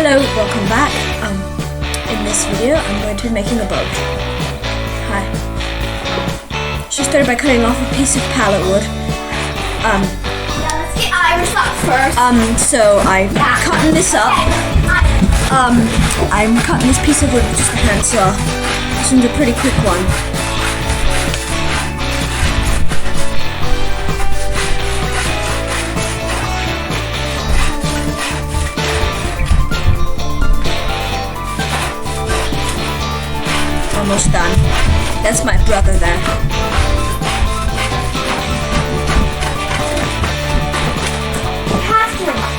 Hello, welcome back. In this video, I'm going to be making a boat. Hi. She started by cutting off a piece of pallet wood. Let's get Irish up first. So I'm cutting this up. I'm cutting this piece of wood with just a handsaw. This one's a pretty quick one. Almost done. That's my brother there.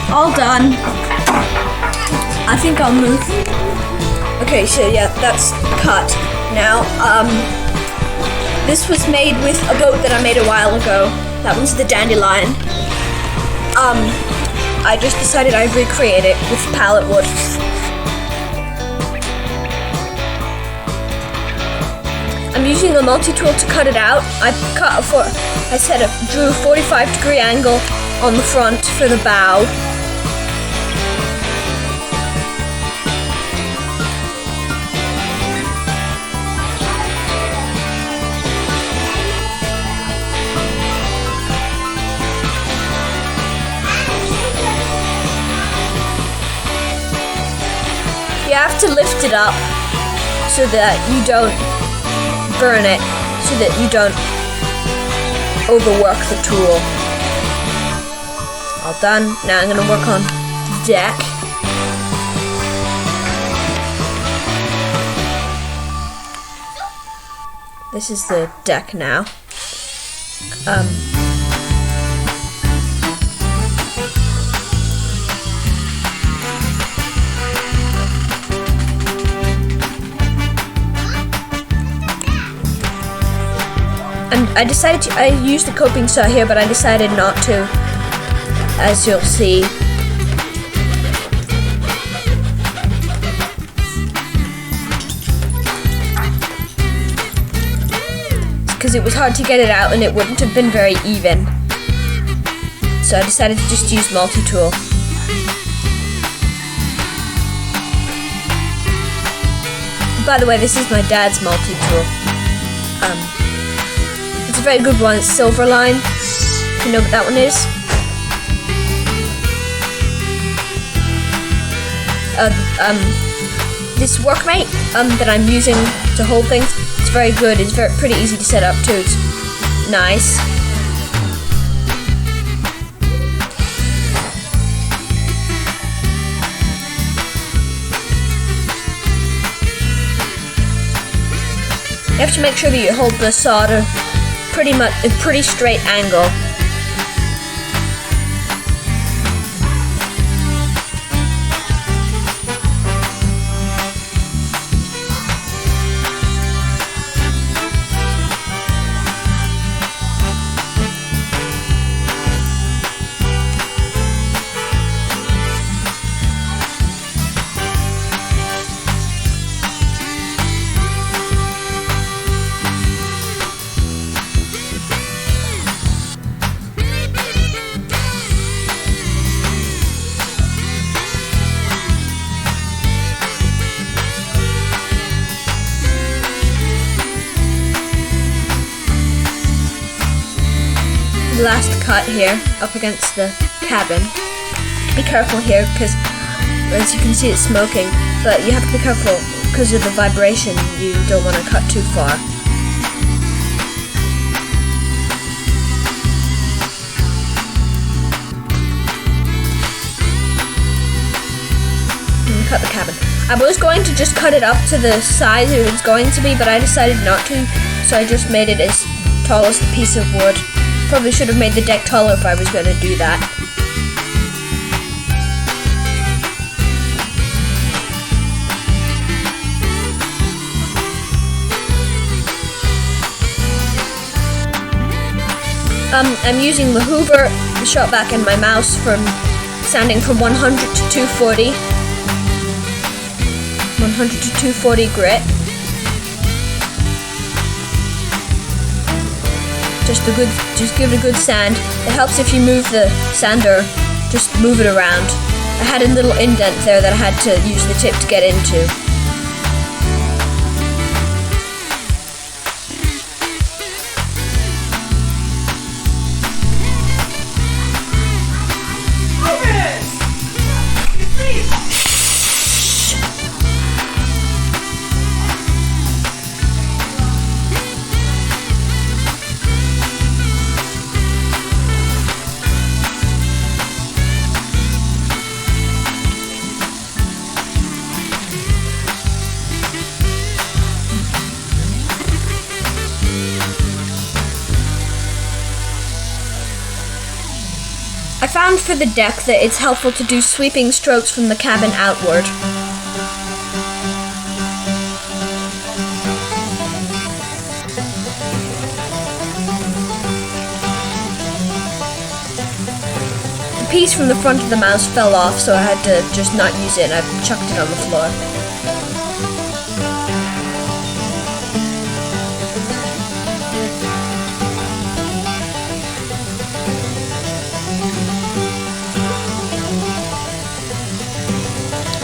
All done. I think I'll move. Okay, so yeah, that's cut. Now, this was made with a boat that I made a while ago. That one's the Dandelion. I just decided I'd recreate it with pallet wood. I'm using a multi-tool to cut it out. I drew a 45-degree angle on the front for the bow. You have to lift it up so that you don't burn it, so that you don't overwork the tool. All done. Now I'm going to work on the deck. This is the deck now. I used the coping saw here, but I decided not to, as you'll see. Because it was hard to get it out and it wouldn't have been very even. So I decided to just use multi-tool. By the way, this is my dad's multi-tool. It's a very good one. It's Silverline. You know what that one is? This workmate that I'm using to hold things, it's very good. It's pretty easy to set up too. It's nice. You have to make sure that you hold the saw to a pretty straight angle. Last cut here up against the cabin. Be careful here because as you can see it's smoking, but you have to be careful because of the vibration. You don't want to cut too far. And cut the cabin. I was going to just cut it up to the size it was going to be, but I decided not to, so I just made it as tall as the piece of wood. Probably should have made the deck taller if I was going to do that. I'm using the Hoover, the shot back, and my mouse sounding from 100 to 240. 100 to 240 grit. Just give it a good sand. It helps if you move the sander, just move it around. I had a little indent there that I had to use the tip to get into. I found for the deck that it's helpful to do sweeping strokes from the cabin outward. The piece from the front of the mouse fell off, so I had to just not use it and I chucked it on the floor.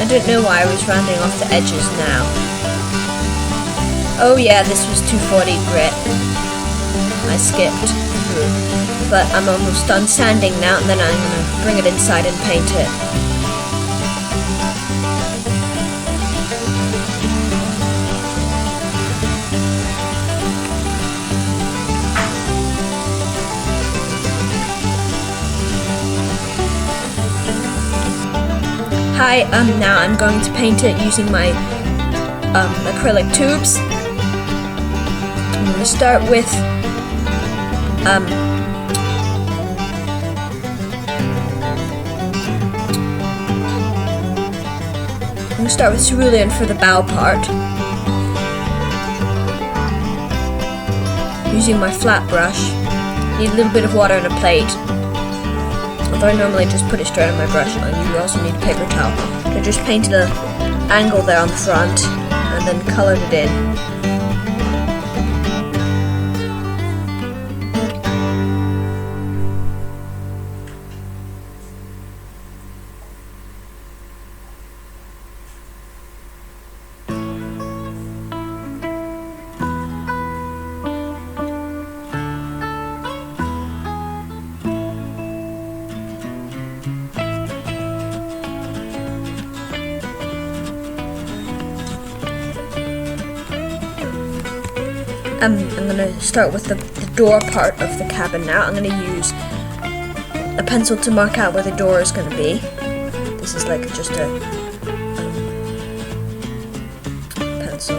I don't know why I was rounding off the edges now. Oh yeah, this was 240 grit. I skipped through. But I'm almost done sanding now, and then I'm going to bring it inside and paint it. Hi, now I'm going to paint it using my acrylic tubes. I'm going to start with I'm going to start with cerulean for the bow part. Using my flat brush. Need a little bit of water and a plate. Although I normally just put it straight on my brush, and you also need a paper towel. I just painted an angle there on the front, and then coloured it in. I'm going to start with the door part of the cabin now. I'm going to use a pencil to mark out where the door is going to be. This is like just a pencil.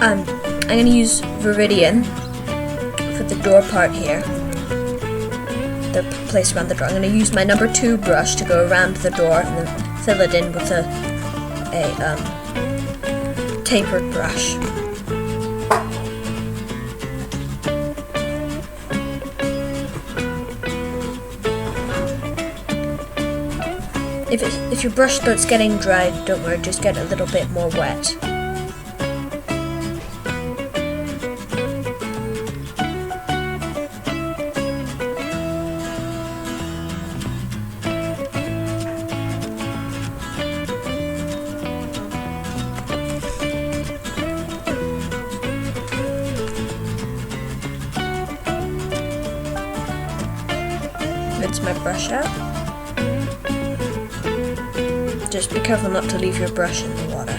I'm going to use Viridian for the door part here. The place around the door. I'm going to use my number 2 brush to go around the door and then fill it in with a tapered brush. If your brush starts getting dry, don't worry, just get a little bit more wet. Rinse my brush out. Just be careful not to leave your brush in the water.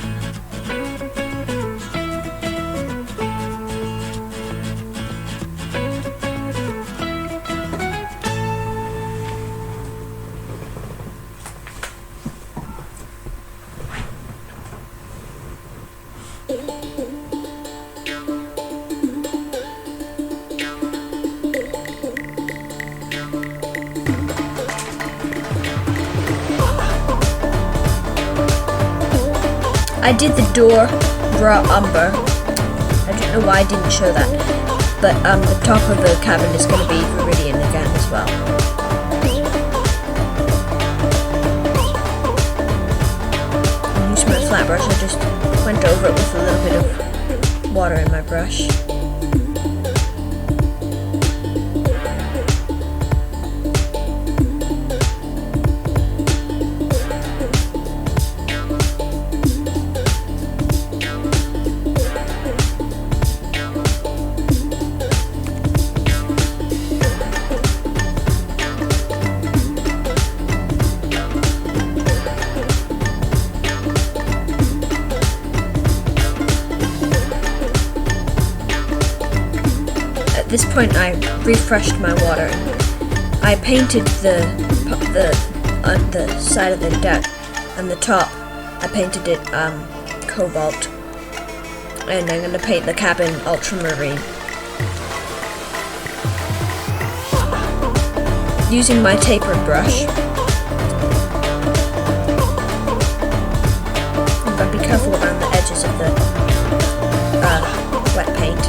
I did the door raw umber. I don't know why I didn't show that, but the top of the cabin is going to be Viridian again as well. I use my flat brush. I just went over it with a little bit of water in my brush. At this point, I refreshed my water. I painted the side of the deck and the top. I painted it cobalt, and I'm going to paint the cabin ultramarine using my tapered brush. But be careful around the edges of the wet paint.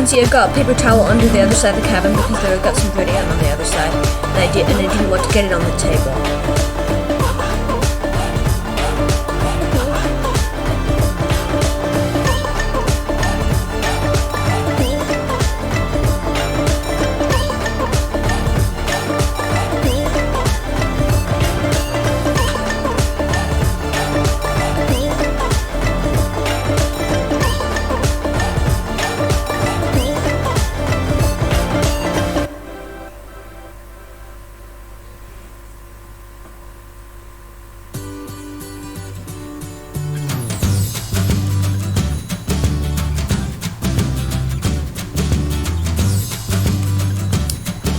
See, I've got a paper towel under the other side of the cabin because I've got some gradient on the other side, and I didn't want to get it on the table.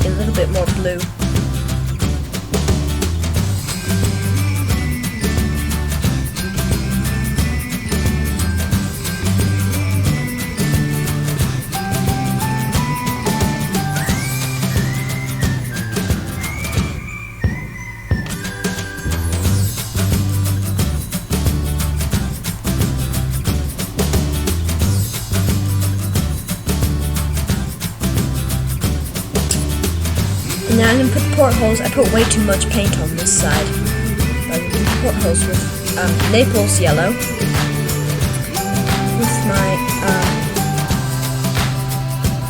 A little bit more blue. Now I'm going to put the portholes. I put way too much paint on this side. I'm going to do the portholes with Naples yellow with my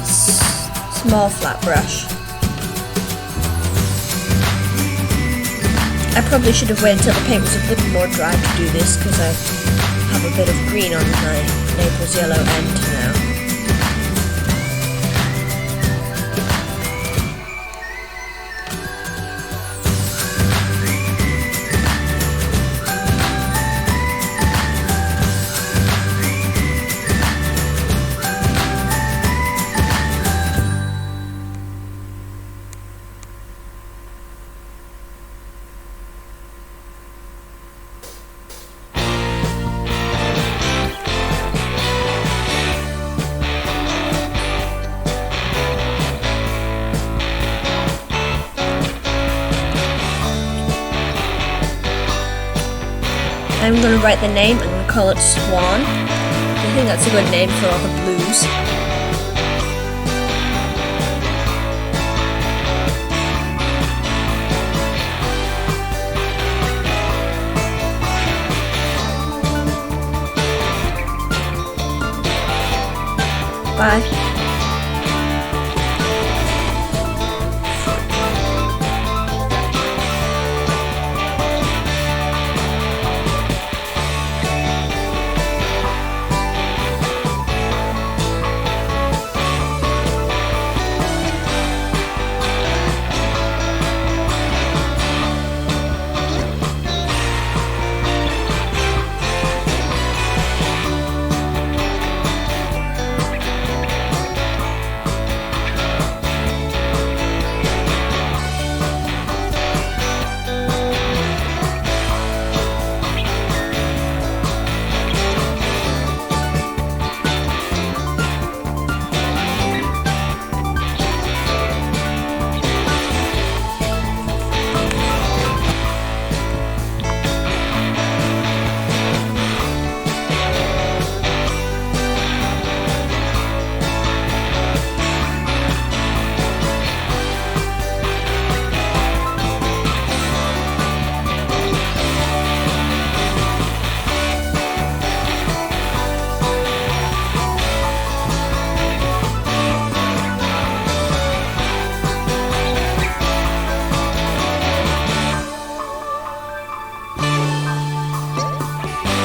small flat brush. I probably should have waited until the paint was a little more dry to do this because I have a bit of green on my Naples yellow end now. I'm going to write the name. I'm going to call it Swan. I think that's a good name for all the blues. Bye.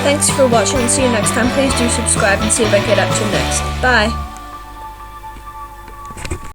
Thanks for watching and see you next time. Please do subscribe and see if I get up to next. Bye.